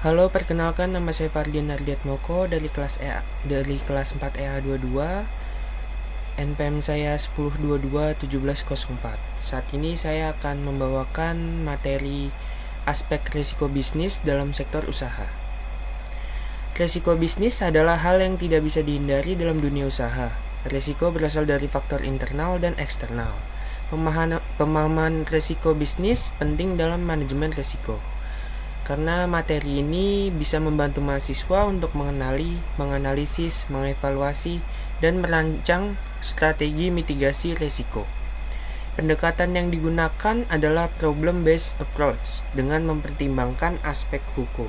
Halo, perkenalkan nama saya Fardian Ardiatmoko dari kelas 4 EA22. NPM saya 10221704. Saat ini saya akan membawakan materi aspek risiko bisnis dalam sektor usaha. Risiko bisnis adalah hal yang tidak bisa dihindari dalam dunia usaha. Risiko berasal dari faktor internal dan eksternal. Pemahaman risiko bisnis penting dalam manajemen risiko. Karena materi ini bisa membantu mahasiswa untuk menganalisis, mengevaluasi, dan merancang strategi mitigasi risiko. Pendekatan yang digunakan adalah problem-based approach dengan mempertimbangkan aspek hukum.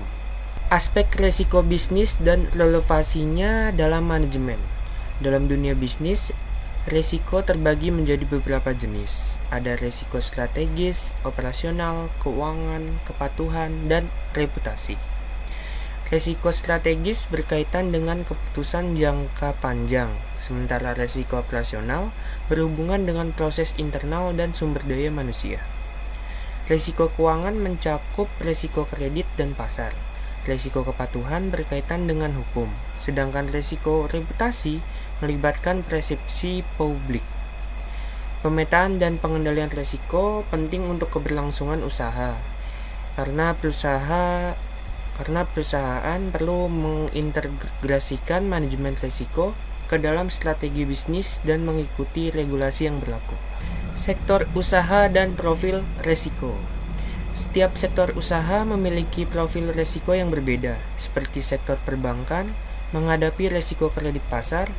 Aspek risiko bisnis dan relevansinya dalam manajemen. Dalam dunia bisnis, risiko terbagi menjadi beberapa jenis. Ada risiko strategis, operasional, keuangan, kepatuhan, dan reputasi. Risiko strategis berkaitan dengan keputusan jangka panjang, sementara risiko operasional berhubungan dengan proses internal dan sumber daya manusia. Risiko keuangan mencakup risiko kredit dan pasar. Risiko kepatuhan berkaitan dengan hukum, sedangkan risiko reputasi melibatkan persepsi publik. Pemetaan dan pengendalian risiko penting untuk keberlangsungan usaha, karena perusahaan perlu mengintegrasikan manajemen risiko ke dalam strategi bisnis dan mengikuti regulasi yang berlaku. Sektor usaha dan profil risiko. Setiap sektor usaha memiliki profil risiko yang berbeda, seperti sektor perbankan menghadapi risiko kredit pasar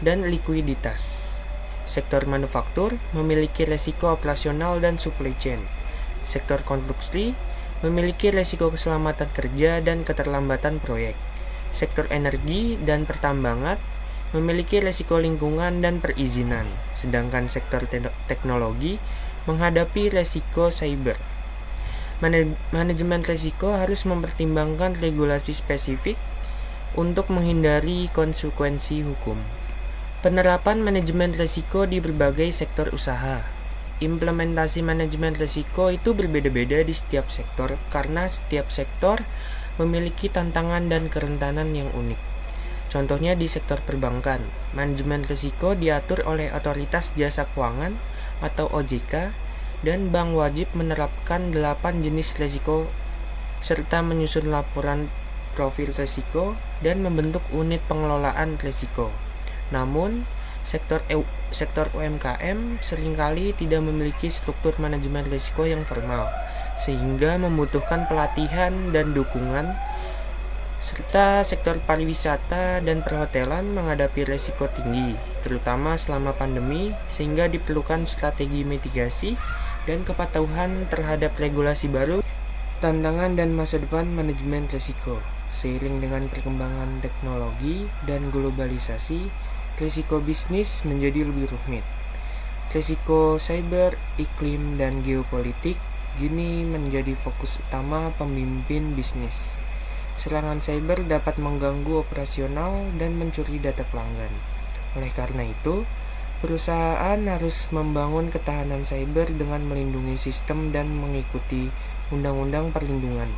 dan likuiditas. Sektor manufaktur memiliki risiko operasional dan supply chain. Sektor konstruksi memiliki risiko keselamatan kerja dan keterlambatan proyek. Sektor energi dan pertambangan memiliki risiko lingkungan dan perizinan, sedangkan sektor teknologi menghadapi risiko cyber. Manajemen risiko harus mempertimbangkan regulasi spesifik untuk menghindari konsekuensi hukum. Penerapan manajemen risiko di berbagai sektor usaha. Implementasi manajemen risiko itu berbeda-beda di setiap sektor karena setiap sektor memiliki tantangan dan kerentanan yang unik. Contohnya di sektor perbankan, manajemen risiko diatur oleh Otoritas Jasa Keuangan atau OJK dan bank wajib menerapkan 8 jenis risiko serta menyusun laporan profil risiko dan membentuk unit pengelolaan risiko. Namun, sektor UMKM seringkali tidak memiliki struktur manajemen risiko yang formal, sehingga membutuhkan pelatihan dan dukungan, serta sektor pariwisata dan perhotelan menghadapi risiko tinggi, terutama selama pandemi, sehingga diperlukan strategi mitigasi dan kepatuhan terhadap regulasi baru. Tantangan dan masa depan manajemen risiko. Seiring dengan perkembangan teknologi dan globalisasi, risiko bisnis menjadi lebih rumit. Risiko cyber, iklim, dan geopolitik kini menjadi fokus utama pemimpin bisnis. Serangan cyber dapat mengganggu operasional dan mencuri data pelanggan. Oleh karena itu, perusahaan harus membangun ketahanan cyber dengan melindungi sistem dan mengikuti Undang-Undang Perlindungan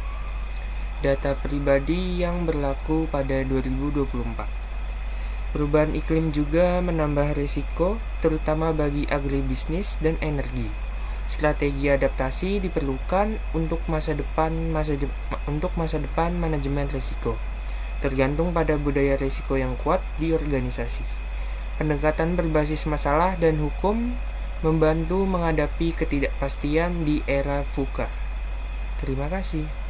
Data Pribadi yang berlaku pada 2024. Perubahan iklim juga menambah risiko, terutama bagi agribisnis dan energi. Strategi adaptasi diperlukan untuk masa depan manajemen risiko, tergantung pada budaya risiko yang kuat di organisasi. Pendekatan berbasis masalah dan hukum membantu menghadapi ketidakpastian di era VUCA. Terima kasih.